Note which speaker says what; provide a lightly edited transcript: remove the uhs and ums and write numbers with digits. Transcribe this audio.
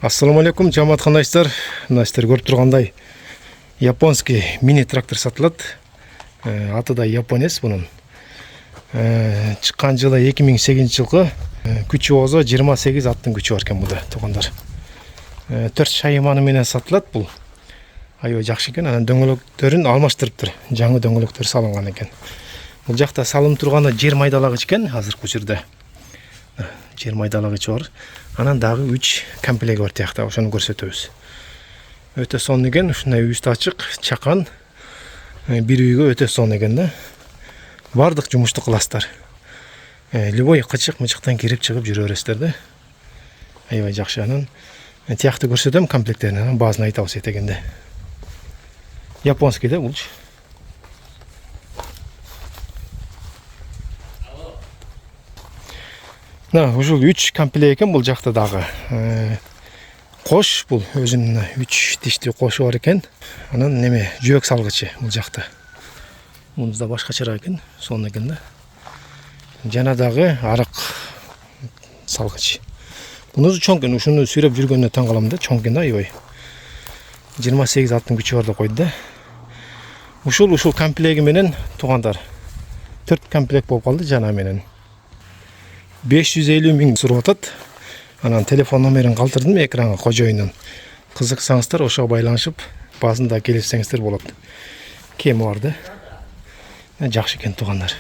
Speaker 1: Ассаламу алейкум, жамаат кандайсыздар? Мына сиздер көрүп тургандай японский мини трактор сатылат. Аты да японец бунун. Чыккан жылы 2008-жылкы күчү болсо 28 аттын күчү бар экен буда, туугандар. 4 шайманы менен сатылат бул. Аябай жакшы экен. Анан дөңгөлөктөрүн алмаштырыптыр. Жаңы дөңгөлөктөр салынган экен. Бул жакта салым турганы жер майдалагыч экен азыркы учурда. Жер майдалагычы бар. Анан дагы 3 комплект бар тиякта, ошону көрсөтөбүз. Өтө сонун экен, ушундай үстү ачык, чакан. Бир үйгө өтө сонун экен да. Бардык жумушту кыласыздар. Любой кычык-мычыктан кирип чыгып жүрө бересиздер да. Аябай жакшы. Анан тиякты көрсөтөм комплекттерин, анан баазын айтабыз этегенде. Японский да булчу. Ушул 3 комплект экен бул жакта дагы. Кош бул өзүнүн 3 тиштүү кошу бар экен. Анан неме жөөк салгычы бул жакта. Мунузда башкачараак экен, сонун экен да. Жана дагы арак салгыч. Мунузу чоң экен, ушуну сүйрөп жүргөнүнө таң калам да, чоң экен да аябай. 28 аттын күчү бар деп койду да. Ушул комплеги менен туугандар 4 комплект болуп калды жана менен. 550 миң сурап атат. Анан телефон номерин калтырдым экранга кожоюнун. Кызыксаңыздар ошого байланышып, баазында келишсеңиздер болот. Кеми бар да. Жакшы экен туугандар.